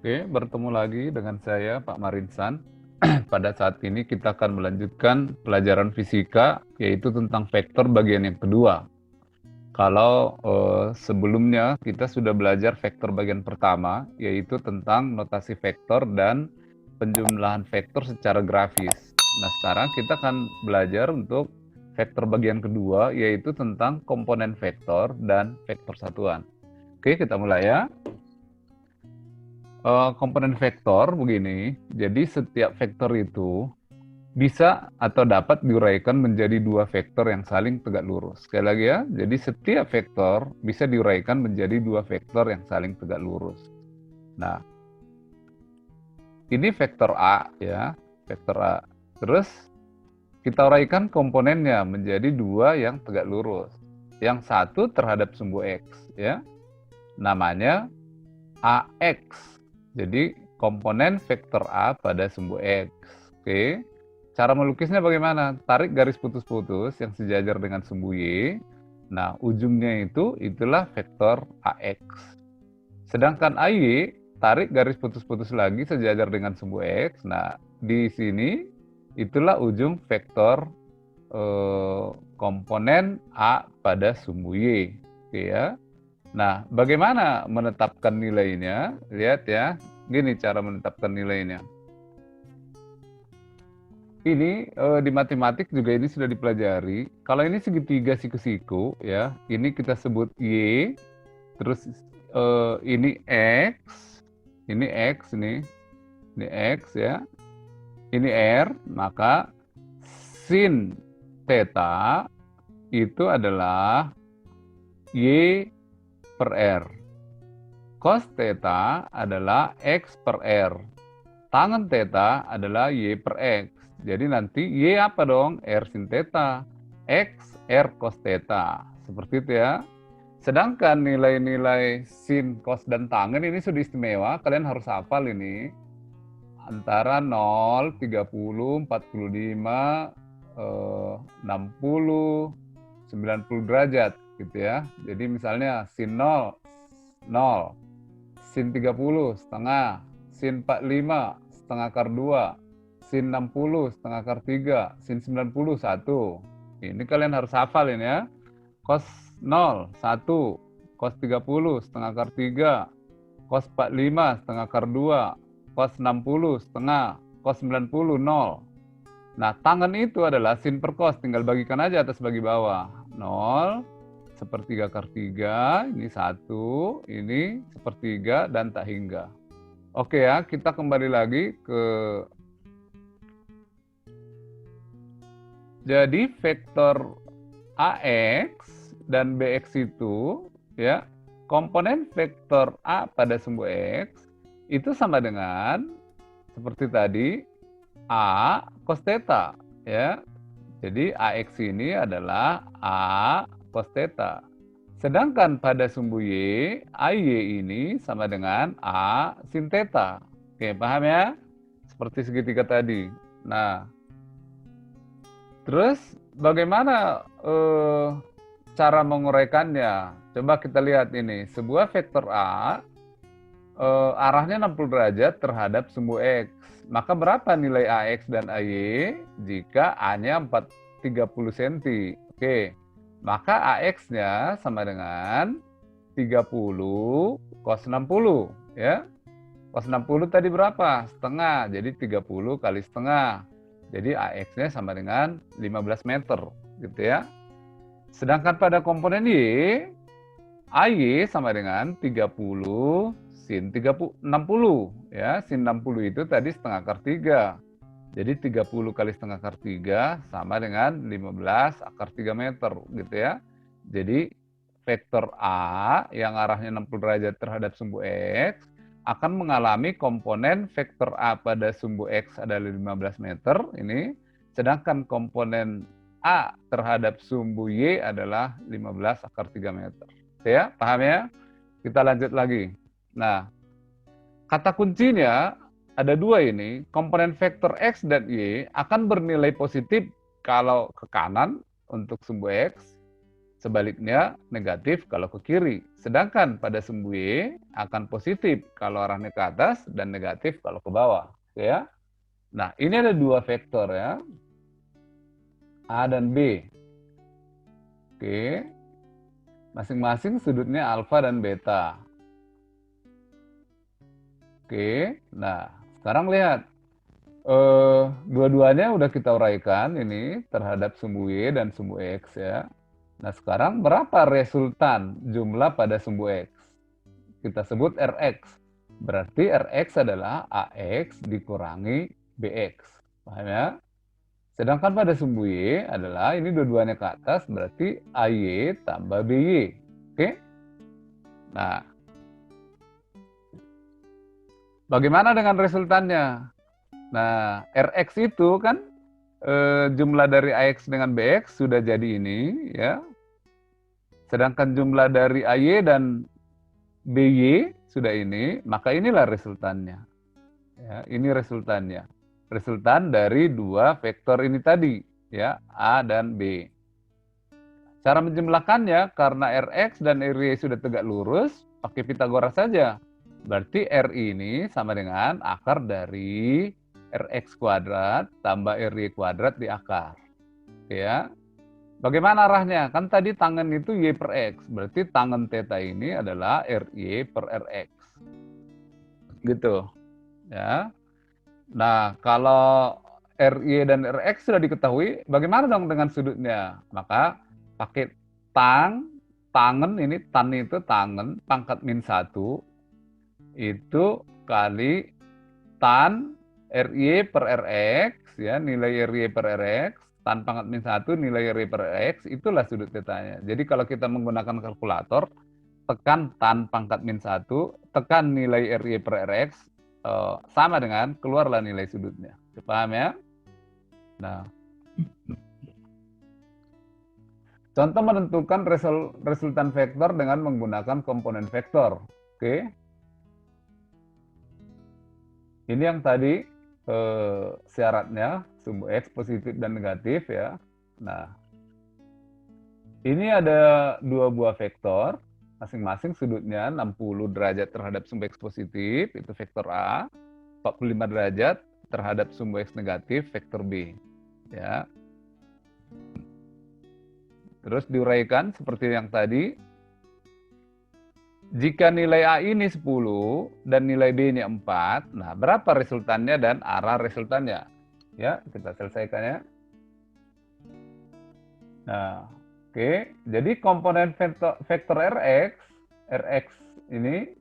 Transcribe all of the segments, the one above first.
Oke, bertemu lagi dengan saya Pak Marinsan. Pada saat ini kita akan melanjutkan pelajaran fisika, yaitu tentang vektor bagian yang kedua. Kalau sebelumnya kita sudah belajar vektor bagian pertama, yaitu tentang notasi vektor dan penjumlahan vektor secara grafis. Nah, sekarang kita akan belajar untuk vektor bagian kedua, yaitu tentang komponen vektor dan vektor satuan. Oke, kita mulai ya. Komponen vektor begini, jadi setiap vektor itu bisa atau dapat diuraikan menjadi dua vektor yang saling tegak lurus. Sekali lagi ya, jadi setiap vektor bisa diuraikan menjadi dua vektor yang saling tegak lurus. Nah, ini vektor A ya, vektor A. Terus kita uraikan komponennya menjadi dua yang tegak lurus. Yang satu terhadap sumbu X ya, namanya AX. Jadi komponen vektor A pada sumbu X. Oke. Cara melukisnya bagaimana? Tarik garis putus-putus yang sejajar dengan sumbu Y. Nah, ujungnya itulah vektor AX. Sedangkan AY, tarik garis putus-putus lagi sejajar dengan sumbu X. Nah, di sini itulah ujung vektor komponen A pada sumbu Y. Oke ya. Nah, bagaimana menetapkan nilainya? Lihat ya, gini cara menetapkan nilainya. Ini di matematik juga ini sudah dipelajari. Kalau ini segitiga siku-siku, ya, ini kita sebut Y, terus ini X, ini X ya, ini R, maka sin theta itu adalah Y per R. Cos theta adalah X per R. Tangen theta adalah Y per X. Jadi nanti Y apa dong? R sin theta. X R cos theta. Seperti itu ya. Sedangkan nilai-nilai sin, cos, dan tangen ini sudah istimewa. Kalian harus hafal ini. Antara 0, 30, 45, 60, 90 derajat gitu ya. Jadi misalnya sin 0, 0, sin 30 setengah, sin 45 setengah akar 2, sin 60 setengah akar 3, sin 90 1. Ini kalian harus hafal ini ya. Cos 0 1, cos 30 setengah akar 3, cos 45 setengah akar 2, cos 60 setengah, cos 90 0. Nah, tangen itu adalah sin per cos, tinggal bagikan aja atas bagi bawah. 0, sepertiga akar 3, ini 1, ini sepertiga, dan tak hingga. Oke ya, kita kembali lagi ke... Jadi vektor AX dan BX itu, ya, komponen vektor A pada sumbu X, itu sama dengan, seperti tadi, A cos theta ya. Jadi AX ini adalah A cos theta. Sedangkan pada sumbu Y, AY ini sama dengan A sin theta. Oke, paham ya? Seperti segitiga tadi. Nah, terus bagaimana cara menguraikannya? Coba kita lihat ini. Sebuah vektor A arahnya 60 derajat terhadap sumbu X. Maka berapa nilai AX dan AY jika A-nya 30 cm? Oke, maka AX-nya sama dengan 30 cos 60. Ya. Cos 60 tadi berapa? Setengah, jadi 30 kali setengah. Jadi AX-nya sama dengan 15 meter. Gitu ya. Sedangkan pada komponen Y, AY sama dengan 30 sin 60 ya. Sin 60 itu tadi setengah akar 3. Jadi 30 kali setengah akar 3 sama dengan 15 akar 3 meter gitu ya. Jadi vektor A yang arahnya 60 derajat terhadap sumbu X akan mengalami komponen vektor A pada sumbu X adalah 15 meter ini, sedangkan komponen A terhadap sumbu Y adalah 15 akar 3 meter. Ya, paham ya? Kita lanjut lagi. Nah, kata kuncinya ada dua ini. Komponen vektor X dan Y akan bernilai positif kalau ke kanan untuk sumbu X, Sebaliknya negatif kalau ke kiri. Sedangkan pada sumbu Y akan positif kalau arahnya ke atas dan negatif kalau ke bawah. Oke ya. Nah, ini ada dua vektor ya. A dan B. Oke. Masing-masing sudutnya alfa dan beta. Oke. Nah, sekarang lihat. Dua-duanya udah kita uraikan ini terhadap sumbu Y dan sumbu X ya. Nah, sekarang berapa resultan jumlah pada sumbu X? Kita sebut Rx. Berarti Rx adalah AX dikurangi BX. Paham ya? Sedangkan pada sumbu Y adalah, ini dua-duanya ke atas, berarti AY tambah BY. Oke? Nah, bagaimana dengan resultannya? Nah, Rx itu kan jumlah dari AX dengan BX sudah jadi ini ya. Sedangkan jumlah dari AY dan BY sudah ini, maka inilah resultannya. Ya, ini resultannya. Resultan dari dua vektor ini tadi, ya, A dan B. Cara menjumlahkannya, karena Rx dan RY sudah tegak lurus, pakai Pitagoras saja. Berarti RI ini sama dengan akar dari Rx kuadrat tambah RY kuadrat di akar. Ya. Bagaimana arahnya? Kan tadi tangen itu Y per X. Berarti tangen theta ini adalah RY per Rx. Gitu. Ya. Nah, kalau RY dan Rx sudah diketahui, bagaimana dong dengan sudutnya? Maka pakai tangen ini, tan itu tangen, pangkat min 1, itu kali tan RY per Rx, ya, nilai RY per Rx, tan pangkat min 1 nilai RY per X, itulah sudut tetanya. Jadi kalau kita menggunakan kalkulator, tekan tan pangkat min 1, tekan nilai RY per Rx, sama dengan keluarlah nilai sudutnya. Paham ya? Nah, contoh menentukan resultan vektor dengan menggunakan komponen vektor. Oke. Ini yang tadi syaratnya, sumbu X positif dan negatif ya. Nah, ini ada dua buah vektor, masing-masing sudutnya 60 derajat terhadap sumbu X positif, itu vektor A, 45 derajat terhadap sumbu X negatif, vektor B. Ya. Terus diuraikan seperti yang tadi. Jika nilai A ini 10 dan nilai B ini 4, nah berapa resultannya dan arah resultannya? Ya, kita selesaikan ya. Nah, oke. Jadi komponen vektor Rx ini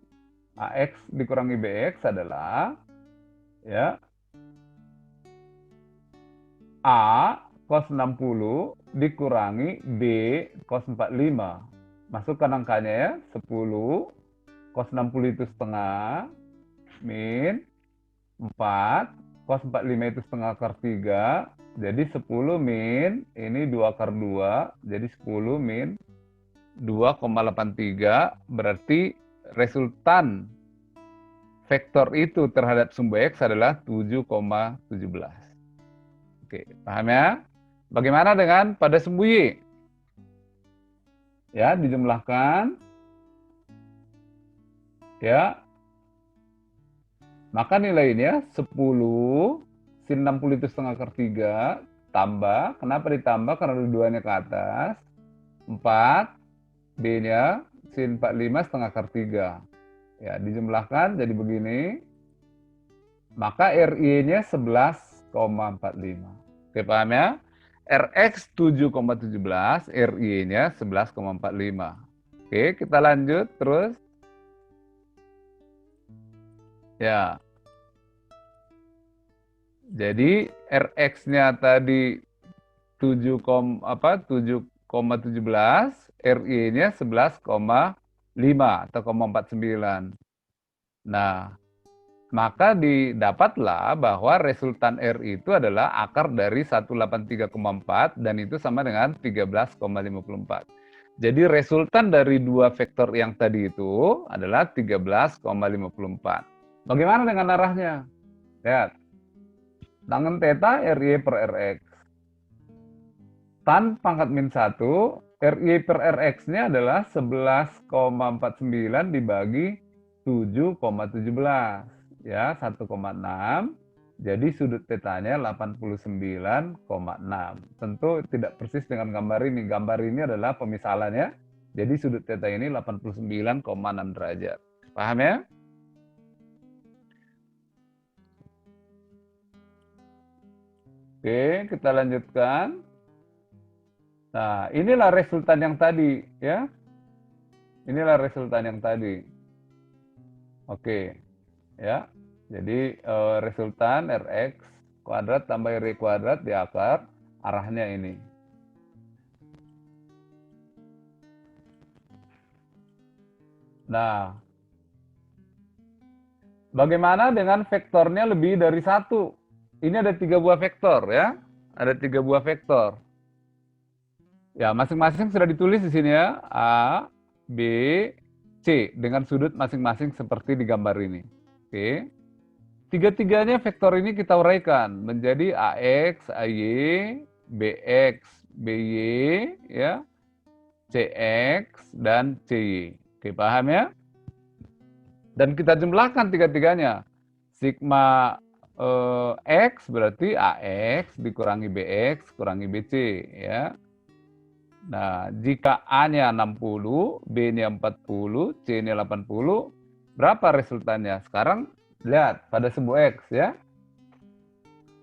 AX dikurangi BX adalah ya A cos 60 dikurangi B cos 45. Masukkan angkanya ya, 10, cos 60 itu setengah, min 4, cos 45 itu setengah akar 3, jadi 10 min, ini 2 akar 2, jadi 10 min 2,83, berarti resultan vektor itu terhadap sumbu X adalah 7,17. Oke, paham ya? Bagaimana dengan pada sumbu Y? Ya, dijumlahkan. Ya. Maka nilainya 10 sin 60 itu setengah akar 3 tambah, kenapa ditambah? Karena dua-duanya ke atas. 4 B-nya sin 45 setengah akar 3. Ya, dijumlahkan jadi begini. Maka RI-nya 11,45. Oke, paham ya? Rx 7,17, RY-nya 11,45. Oke, kita lanjut terus. Ya. Jadi Rx-nya tadi 7,17, RY-nya 11,5 atau 0,49. Nah, maka didapatlah bahwa resultan RI itu adalah akar dari 183,4 dan itu sama dengan 13,54. Jadi resultan dari dua vektor yang tadi itu adalah 13,54. Bagaimana dengan arahnya? Lihat. Tangen theta RY per Rx. Tan pangkat min 1 RY per RX-nya adalah 11,49 dibagi 7,17. Ya, 1,6. Jadi sudut tetanya 89,6. Tentu tidak persis dengan gambar ini. Gambar ini adalah pemisalannya. Jadi sudut teta ini 89,6 derajat. Paham ya? Oke, kita lanjutkan. Nah, inilah resultan yang tadi, ya. Inilah resultan yang tadi. Oke, ya. Jadi resultan Rx kuadrat tambah RY kuadrat di akar, arahnya ini. Nah, bagaimana dengan vektornya lebih dari satu? Ini ada 3 buah vektor, ya. Ada 3 buah vektor. Ya, masing-masing sudah ditulis di sini ya. A, B, C dengan sudut masing-masing seperti di gambar ini. Oke. Tiga-tiganya vektor ini kita uraikan menjadi AX, AY, BX, BY, ya, CX, dan CY. Oke, paham ya? Dan kita jumlahkan tiga-tiganya. Sigma X berarti AX dikurangi BX kurangi BC, ya. Nah, jika A-nya 60, B-nya 40, C-nya 80, berapa resultannya? Sekarang lihat pada sumbu X, ya.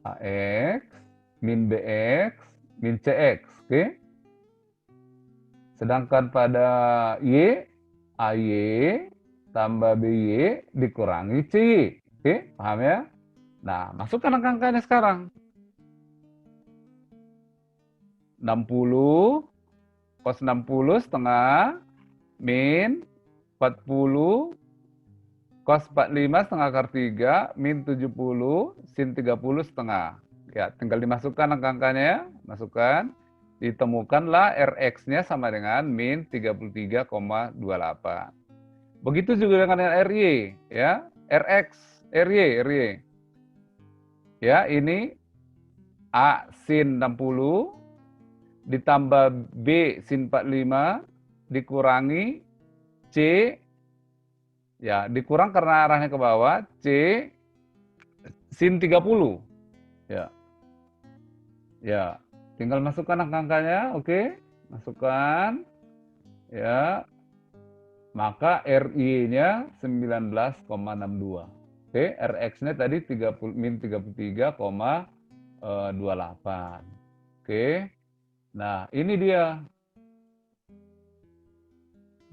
AX min BX min CX, oke? Sedangkan pada Y, AY tambah BY dikurangi CY, oke? Paham ya? Nah, masukkan angka-angkanya sekarang. 60 cos 60 setengah min 40 cos 45 setengah akar 3 min 70 sin 30 setengah. Ya, tinggal dimasukkan angka-angkanya ya. Masukkan. Ditemukanlah Rx-nya sama dengan min 33,28. Begitu juga dengan RY, ya. Rx, RY. Ya, ini A sin 60 ditambah B sin 45 dikurangi C, ya dikurang karena arahnya ke bawah, C sin 30. Ya, tinggal masukkan angka-angkanya, oke? Masukkan, ya. Maka RY-nya 19,62. Oke, Rx-nya tadi min 33,28. Oke. Nah, ini dia.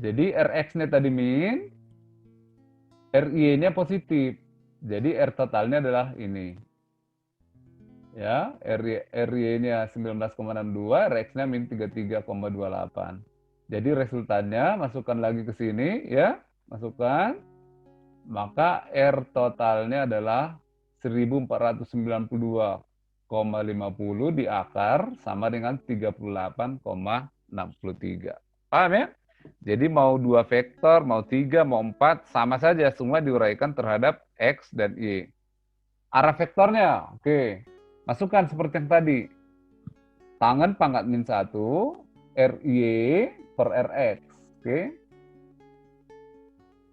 Jadi Rx-nya tadi min, RY-nya positif. Jadi R totalnya adalah ini. Ya, RY-nya 19,62, Rx-nya min 33,28. Jadi resultannya masukkan lagi ke sini, ya. Masukkan. Maka R totalnya adalah 1492,50 di akar sama dengan 38,63. Paham ya? Jadi mau 2 vektor, mau 3, mau 4, sama saja. Semua diuraikan terhadap X dan Y. Arah vektornya, oke. Masukkan seperti yang tadi. Tangan pangkat min 1, RY per Rx. Oke.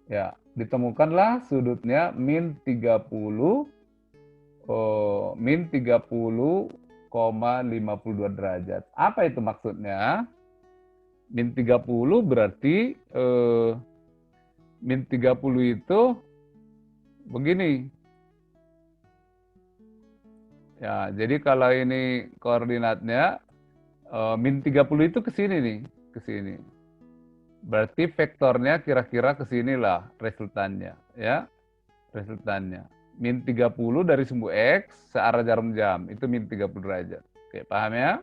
Ya, ditemukanlah sudutnya min 30,52 derajat. Apa itu maksudnya? Min 30 berarti min 30 itu begini. Ya, jadi kalau ini koordinatnya min 30 itu ke sini nih, ke sini. Berarti vektornya kira-kira ke sinilah resultannya, ya. Resultannya. Min 30 dari sumbu X searah jarum jam, itu min 30 derajat. Oke, paham ya?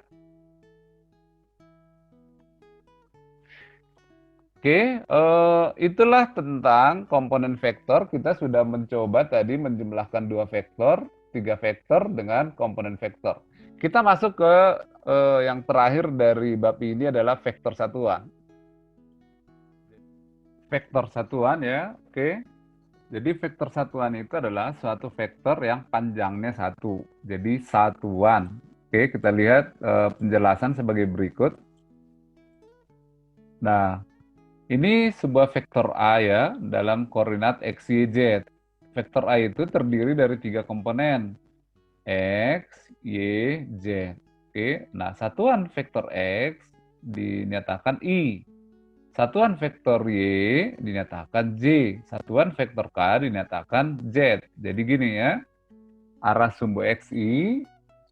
Oke, itulah tentang komponen vektor. Kita sudah mencoba tadi menjumlahkan 2 vektor, 3 vektor dengan komponen vektor. Kita masuk ke yang terakhir dari bab ini adalah vektor satuan. Vektor satuan ya, oke. Jadi vektor satuan itu adalah suatu vektor yang panjangnya 1. Jadi satuan. Oke, kita lihat penjelasan sebagai berikut. Nah, ini sebuah vektor A ya, dalam koordinat X, Y, Z. Vektor A itu terdiri dari 3 komponen, X, Y, Z. Oke, nah satuan vektor X dinyatakan I. Satuan vektor Y dinyatakan J. Satuan vektor K dinyatakan Z. Jadi gini ya, arah sumbu XI,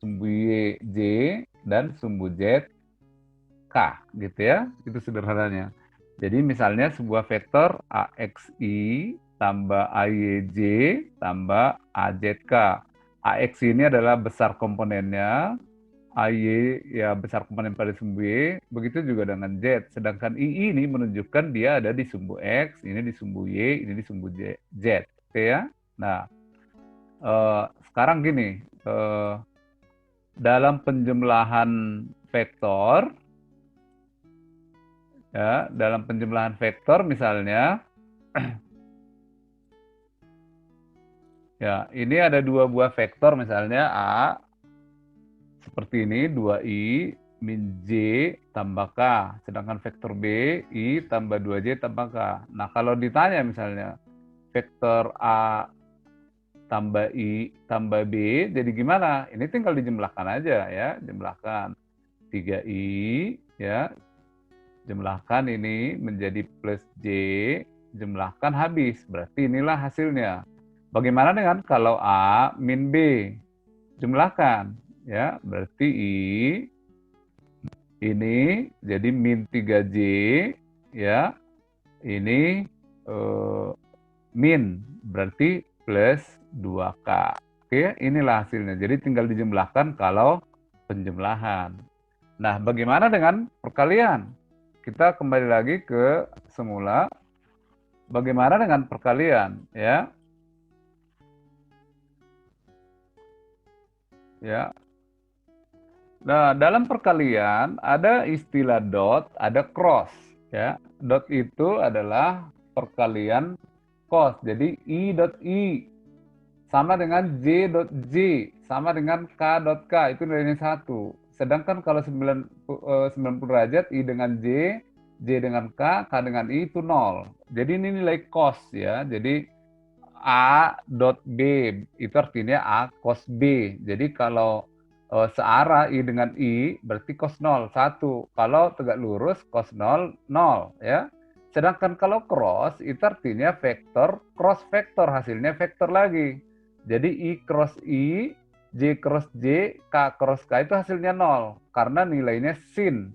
sumbu Y, J, dan sumbu Z, K. Gitu ya, itu sederhananya. Jadi misalnya sebuah vektor AXI tambah AYJ tambah AZK. AXI ini adalah besar komponennya, AY ya besar komponen pada sumbu Y, begitu juga dengan Z. Sedangkan II ini menunjukkan dia ada di sumbu X, ini di sumbu Y, ini di sumbu Z. Oke ya? Nah, sekarang gini, dalam penjumlahan vektor, ya, dalam penjumlahan vektor misalnya, ya ini ada 2 buah vektor misalnya A, seperti ini 2I min J tambah K. Sedangkan vektor B, I tambah 2J tambah K. Nah kalau ditanya misalnya vektor A tambah I tambah B, jadi gimana? Ini tinggal dijumlahkan aja ya, jumlahkan 3I ya, jumlahkan ini menjadi plus J, jumlahkan habis. Berarti inilah hasilnya. Bagaimana dengan kalau A min B? Jumlahkan ya, berarti I ini jadi min 3J ya, ini min berarti plus 2K. Oke, inilah hasilnya. Jadi tinggal dijumlahkan kalau penjumlahan. Nah, bagaimana dengan perkalian? Kita kembali lagi ke semula. Bagaimana dengan perkalian ya? Ya. Nah, dalam perkalian ada istilah dot, ada cross ya. Dot itu adalah perkalian cos. Jadi I dot I sama dengan J dot J sama dengan K dot K, itu nilainya 1. Sedangkan kalau 90 derajat I dengan J, J dengan K dengan I itu 0. Jadi ini nilai cos ya. Jadi A dot B itu artinya A cos B. Jadi kalau searah I dengan I berarti cos 0, 1. Kalau tegak lurus cos 0, 0 ya. Sedangkan kalau cross itu artinya vektor, cross vektor hasilnya vektor lagi. Jadi I cross I, J cross J, K cross K itu hasilnya 0 karena nilainya sin.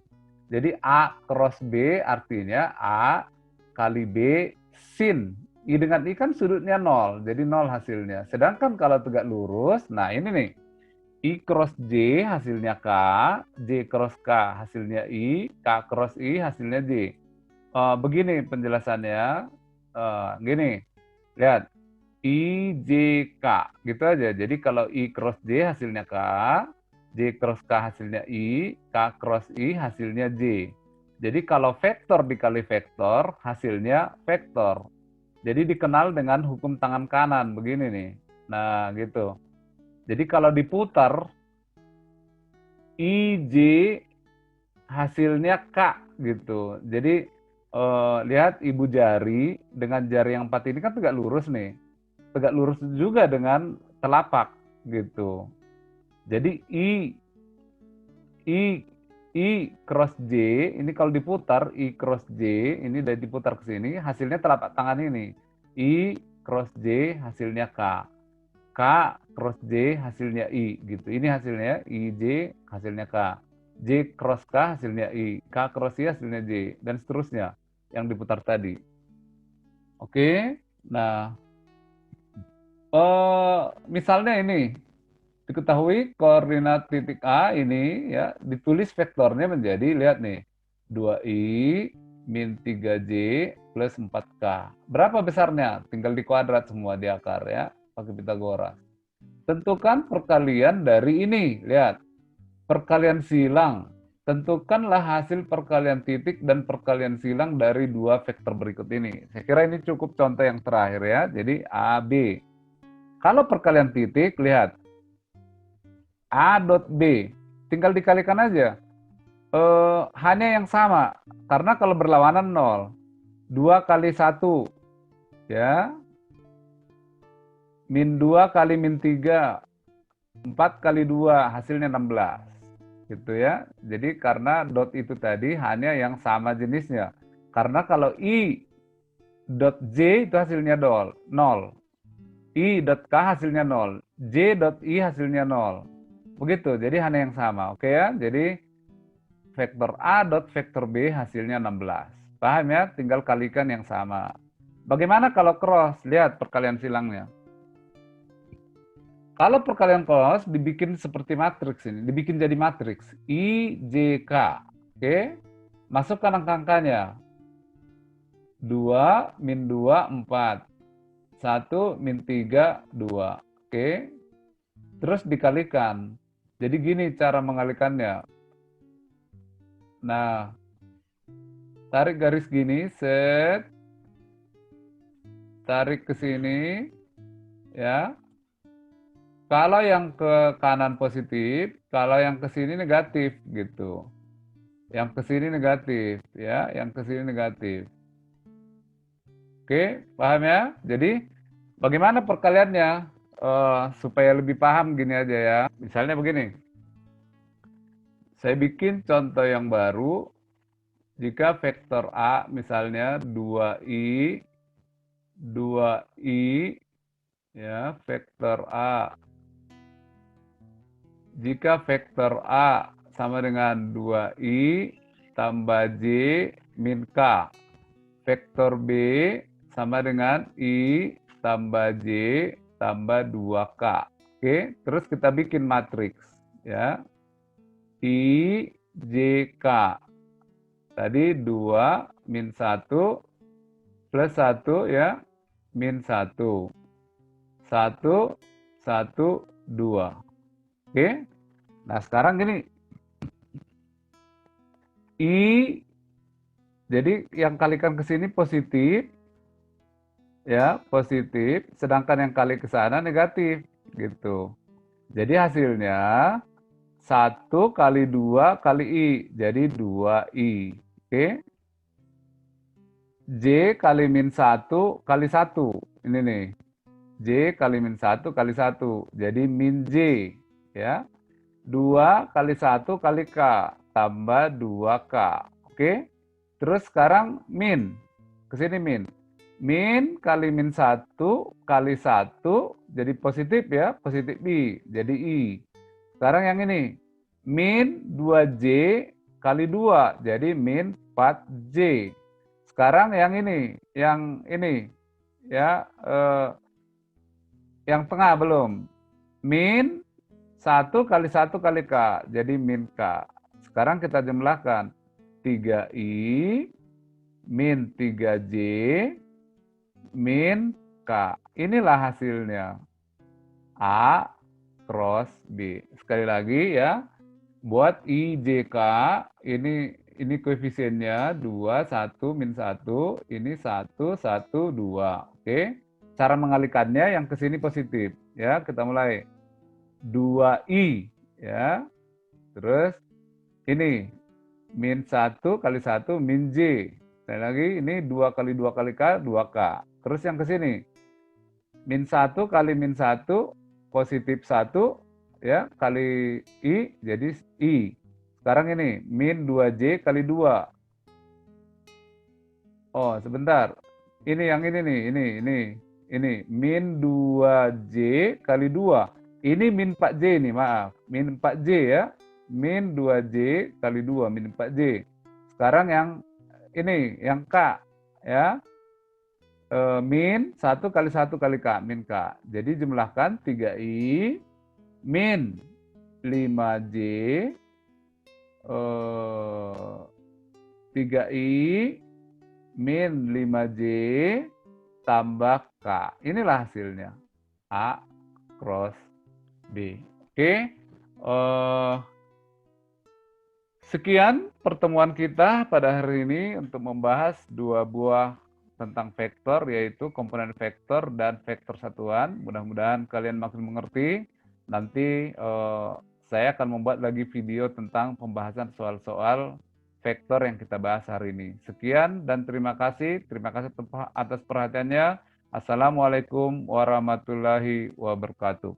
Jadi A cross B artinya A kali B sin. I dengan I kan sudutnya 0, jadi 0 hasilnya. Sedangkan kalau tegak lurus, nah ini nih, I cross J hasilnya K, J cross K hasilnya I, K cross I hasilnya J. Begini penjelasannya, gini, lihat, I, J, K, gitu aja. Jadi kalau I cross J hasilnya K, J cross K hasilnya I, K cross I hasilnya J. Jadi kalau vektor dikali vektor, hasilnya vektor. Jadi dikenal dengan hukum tangan kanan, begini nih. Nah, gitu. Jadi kalau diputar, IJ hasilnya K, gitu. Jadi, lihat ibu jari dengan jari yang 4 ini kan tegak lurus nih. Tegak lurus juga dengan telapak, gitu. Jadi I cross J, ini kalau diputar, I cross J, ini udah diputar ke sini, hasilnya telapak tangan ini. I cross J hasilnya K. K cross J hasilnya I, gitu. Ini hasilnya, I J hasilnya K. J cross K hasilnya I. K cross I hasilnya J. Dan seterusnya yang diputar tadi. Oke, nah, misalnya ini, diketahui koordinat titik A ini ya ditulis vektornya menjadi, lihat nih, 2I min 3J plus 4K. Berapa besarnya? Tinggal dikuadrat semua di akar ya, pakai Pitagoras. Tentukan perkalian dari ini, lihat. Perkalian silang. Tentukanlah hasil perkalian titik dan perkalian silang dari 2 vektor berikut ini. Saya kira ini cukup contoh yang terakhir ya. Jadi A, B. Kalau perkalian titik, lihat. A dot B, tinggal dikalikan aja. hanya yang sama. Karena kalau berlawanan 0. 2 kali 1, ya. Min 2 kali min 3, 4 kali 2, hasilnya 16. Gitu ya. Jadi karena dot itu tadi hanya yang sama jenisnya. Karena kalau i dot j itu hasilnya 0. I dot k hasilnya 0. J dot i hasilnya 0. Begitu, jadi hanya yang sama. Oke ya, jadi vektor A dot vektor B hasilnya 16. Paham ya? Tinggal kalikan yang sama. Bagaimana kalau cross? Lihat perkalian silangnya. Kalau perkalian cross dibikin seperti matriks ini, dibikin jadi matriks I, J, K. Oke, masukkan angka-angkanya. 2, min 2, 4. 1, min 3, 2. Oke, terus dikalikan. Jadi gini cara mengalikannya. Nah, tarik garis gini, set. Tarik ke sini, ya. Kalau yang ke kanan positif, kalau yang ke sini negatif, gitu. Yang ke sini negatif, ya. Yang ke sini negatif. Oke, paham ya? Jadi, bagaimana perkaliannya? Supaya lebih paham gini aja ya. Misalnya begini. Saya bikin contoh yang baru. Jika vektor A misalnya 2i, 2i, ya, vektor A. Jika vektor A sama dengan 2i tambah j min k. Vektor B sama dengan i tambah j tambah 2k. Oke, terus kita bikin matriks, ya. I, J, K. Tadi 2 min 1 plus 1, ya, min 1. 1, 1, 2. Oke. Nah, sekarang gini. I, jadi yang kalikan ke sini positif, ya, positif, sedangkan yang kali ke sana negatif, gitu. Jadi hasilnya 1 kali 2 kali I, jadi 2I. Oke. J kali min 1 kali 1, ini nih. J kali min 1 kali 1, jadi min J, ya. 2 kali 1 kali K, tambah 2K. Oke. Terus sekarang min, ke sini min. Min kali min 1 kali 1, jadi positif ya, positif I, jadi I. Sekarang yang ini, min 2J kali 2, jadi min 4J. Sekarang yang ini, ya, yang tengah belum. Min 1 kali 1 kali K, jadi min K. Sekarang kita jumlahkan. 3I min 3J min K. Inilah hasilnya. A cross B. Sekali lagi ya. Buat IJK, ini koefisiennya 2, 1, min 1. Ini 1, 1, 2. Oke. Cara mengalikannya yang ke sini positif. Ya, kita mulai. 2I. Ya. Terus ini. Min 1 kali 1, min J. Sekali lagi, ini 2 kali 2 kali K, 2K. Terus yang ke sini. Min 1 kali min 1, positif 1, ya, kali I, jadi I. Sekarang ini, min 2J kali 2. Oh, sebentar. Ini yang ini nih, ini. Min 2J kali 2. Ini min 4J nih, maaf. Min 4J ya. Min 2J kali 2, min 4J. Sekarang yang ini, yang K, ya. Min 1 kali 1 kali K, min K. Jadi jumlahkan 3I min 5J 3I min 5J tambah K. Inilah hasilnya. A cross B. Oke. Sekian pertemuan kita pada hari ini untuk membahas dua buah tentang vektor, yaitu komponen vektor dan vektor satuan. Mudah-mudahan kalian makin mengerti. Nanti saya akan membuat lagi video tentang pembahasan soal-soal vektor yang kita bahas hari ini. Sekian dan terima kasih. Terima kasih atas perhatiannya. Assalamualaikum warahmatullahi wabarakatuh.